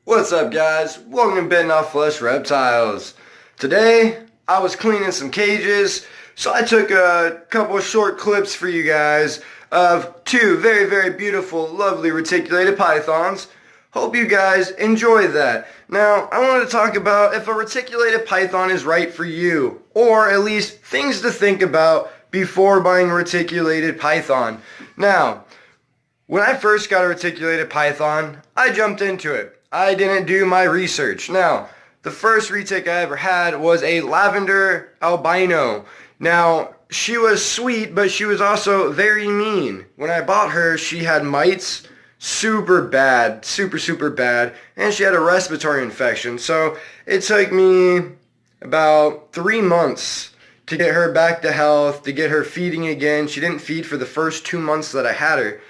What's up, guys? Welcome to Bitten Off Flesh Reptiles. Today I was cleaning some cages, so I took a couple of short clips for you guys of two very beautiful, lovely reticulated pythons. Hope you guys enjoy that. Now, I wanted to talk about if a reticulated python is right for you, or at least things to think about before buying a reticulated python. Now, when I first got a reticulated python, I jumped into it. I didn't do my research. Now, the first retic I ever had was a lavender albino. Now, she was sweet, but she was also very mean. When I bought her, she had mites, super bad, super bad, and she had a respiratory infection. So it took me about 3 months to get her back to health, to get her feeding again. She didn't feed for the first 2 months that I had her.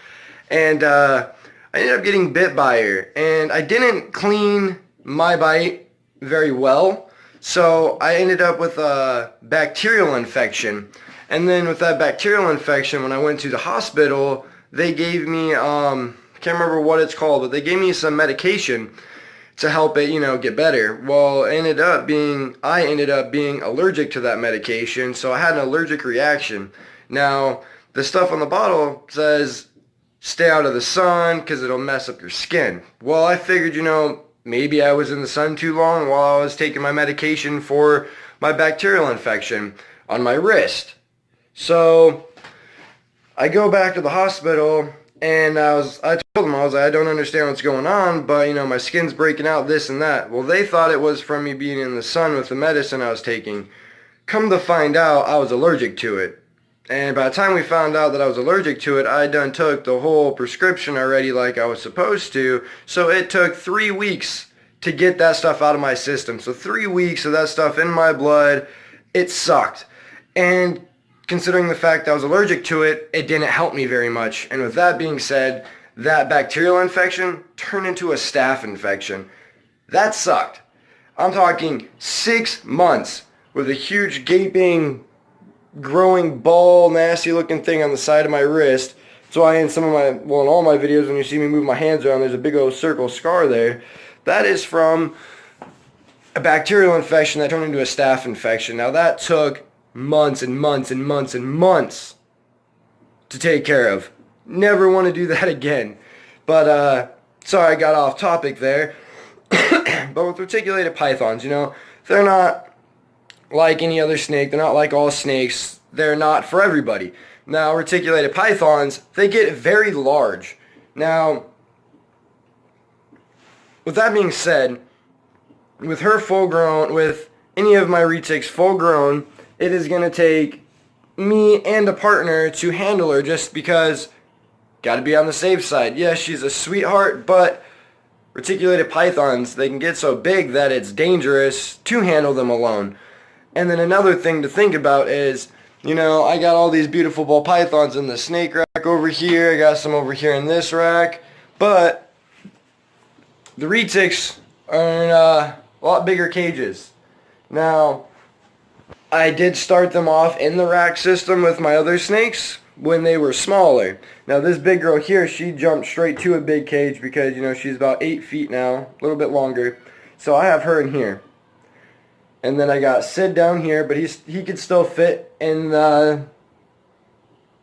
And I ended up getting bit by her, and I didn't clean my bite very well, so I ended up with a bacterial infection. And then with that bacterial infection, when I went to the hospital, they gave me, can't remember what it's called, but they gave me some medication to help it, get better. Well, I ended up being allergic to that medication, so I had an allergic reaction. Now, the stuff on the bottle says, stay out of the sun because it'll mess up your skin. Well, I figured, maybe I was in the sun too long while I was taking my medication for my bacterial infection on my wrist. So I go back to the hospital and I told them, I don't understand what's going on, but my skin's breaking out, this and that. Well, they thought it was from me being in the sun with the medicine I was taking. Come to find out, I was allergic to it. And by the time we found out that I was allergic to it, I done took the whole prescription already like I was supposed to. So it took 3 weeks to get that stuff out of my system. So 3 weeks of that stuff in my blood, it sucked. And considering the fact I was allergic to it, it didn't help me very much. And with that being said, that bacterial infection turned into a staph infection. That sucked. I'm talking 6 months with a huge gaping growing ball, nasty looking thing on the side of my wrist. So in all my videos, when you see me move my hands around, there's a big old circle scar there. That is from a bacterial infection that turned into a staph infection. Now that took months and months to take care of. Never want to do that again. But sorry I got off topic there. But with reticulated pythons, they're not like any other snake. They're not like all snakes. They're not for everybody. Now, reticulated pythons, they get very large. Now, with that being said, with her full grown, with any of my retics full grown, it is going to take me and a partner to handle her just because got to be on the safe side. Yes, she's a sweetheart, but reticulated pythons, they can get so big that it's dangerous to handle them alone. And then another thing to think about is, I got all these beautiful ball pythons in the snake rack over here. I got some over here in this rack. But the retics are in a lot bigger cages. Now, I did start them off in the rack system with my other snakes when they were smaller. Now, this big girl here, she jumped straight to a big cage because, she's about 8 feet now, a little bit longer. So I have her in here. And then I got Sid down here, but he could still fit in the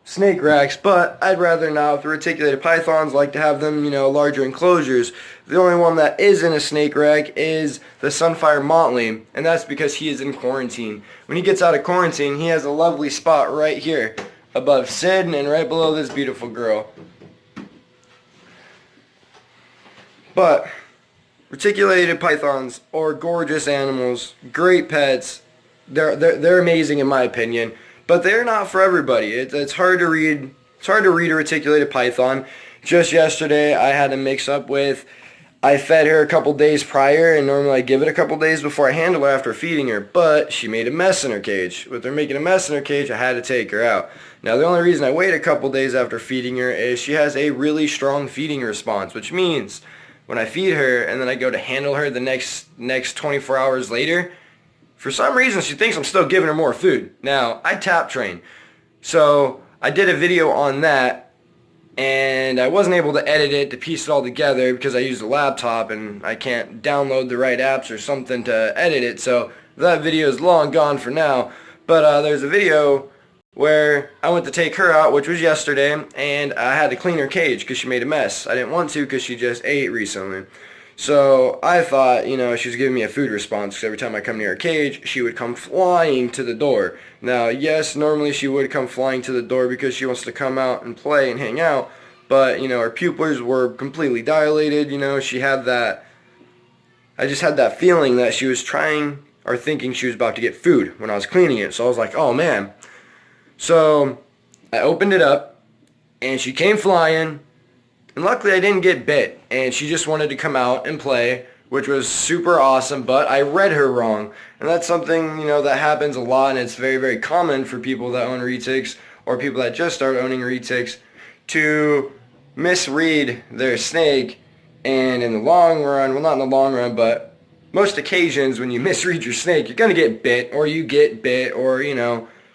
snake racks, but I'd rather not. With the reticulated pythons, like to have them, larger enclosures. The only one that is in a snake rack is the Sunfire Motley, and that's because he is in quarantine. When he gets out of quarantine, he has a lovely spot right here above Sid and right below this beautiful girl. But reticulated pythons are gorgeous animals, great pets. They're amazing in my opinion, but they're not for everybody. It's hard to read. It's hard to read a reticulated python. Just yesterday, I had a mix-up with. I fed her a couple days prior, and normally I give it a couple days before I handle her after feeding her. But she made a mess in her cage. With her making a mess in her cage, I had to take her out. Now, the only reason I wait a couple days after feeding her is she has a really strong feeding response, which means when I feed her and then I go to handle her the next 24 hours later, for some reason she thinks I'm still giving her more food. Now, I tap train. So I did a video on that and I wasn't able to edit it to piece it all together because I used a laptop and I can't download the right apps or something to edit it, so that video is long gone for now. But there's a video where I went to take her out, which was yesterday, and I had to clean her cage because she made a mess. I didn't want to because she just ate recently. So I thought, she was giving me a food response because every time I come near her cage, she would come flying to the door. Now, yes, normally she would come flying to the door because she wants to come out and play and hang out, but, her pupils were completely dilated. She had that, I just had that feeling that she was trying or thinking she was about to get food when I was cleaning it. So I was like, oh man. So I opened it up and she came flying. And luckily I didn't get bit, and she just wanted to come out and play, which was super awesome, but I read her wrong. And that's something, that happens a lot, and it's very, very common for people that own retics or people that just start owning retics to misread their snake, and in the long run, well, not in the long run, but most occasions when you misread your snake, you're going to get bit, or you get bit, or,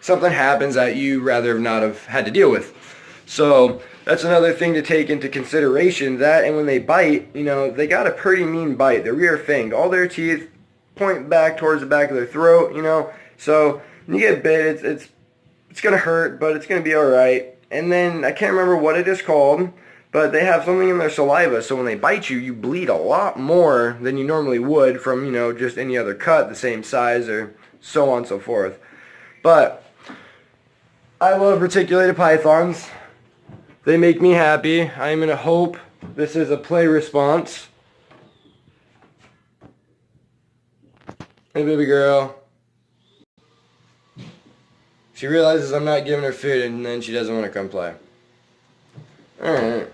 something happens that you rather not have had to deal with. So that's another thing to take into consideration. That, and when they bite, they got a pretty mean bite. They're rear fanged. All their teeth point back towards the back of their throat, So when you get bit, it's gonna hurt, but it's gonna be all right. And then I can't remember what it is called, but they have something in their saliva. So when they bite you, you bleed a lot more than you normally would from just any other cut the same size or so on and so forth. But I love reticulated pythons. They make me happy. I'm going to hope this is a play response. Hey, baby girl. She realizes I'm not giving her food, and then she doesn't want to come play. Alright.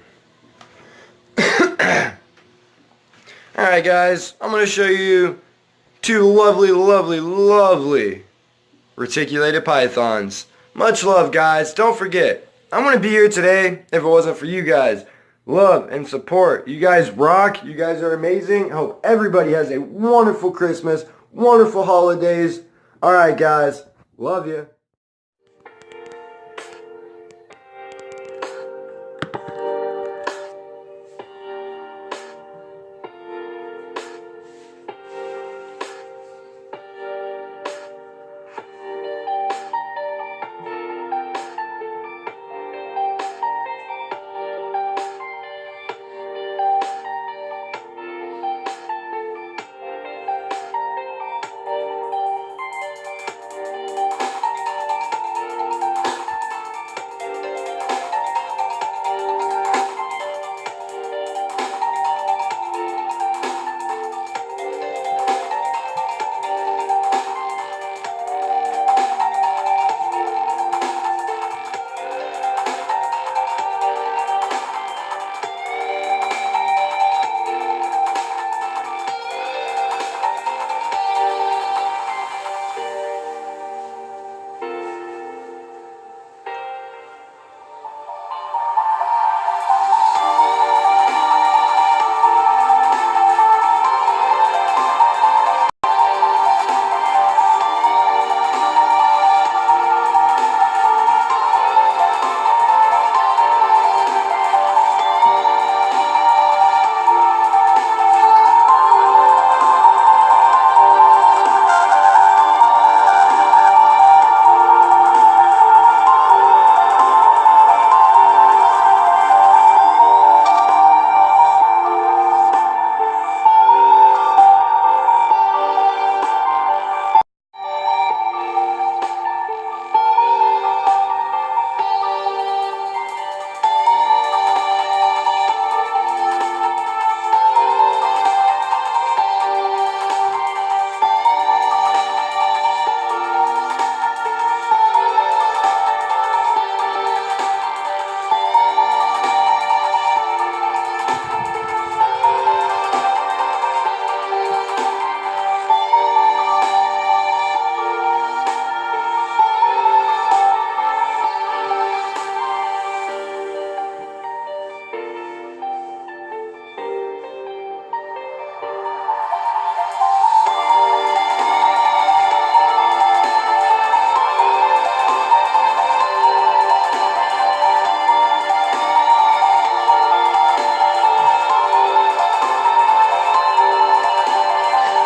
Alright, guys. I'm going to show you two lovely, lovely, lovely reticulated pythons. Much love, guys. Don't forget, I wouldn't be here today if it wasn't for you guys. Love and support. You guys rock. You guys are amazing. I hope everybody has a wonderful Christmas, wonderful holidays. All right, guys. Love you.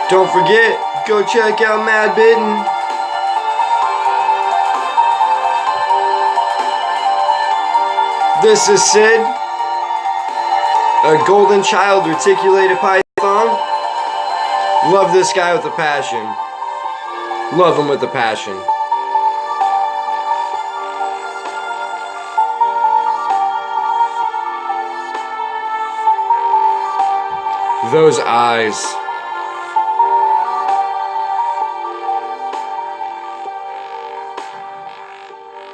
Don't forget, go check out Mad Bitten. This is Sid, a golden child reticulated python. Love this guy with a passion. Love him with a passion. Those eyes.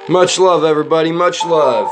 Much love, everybody. Much love.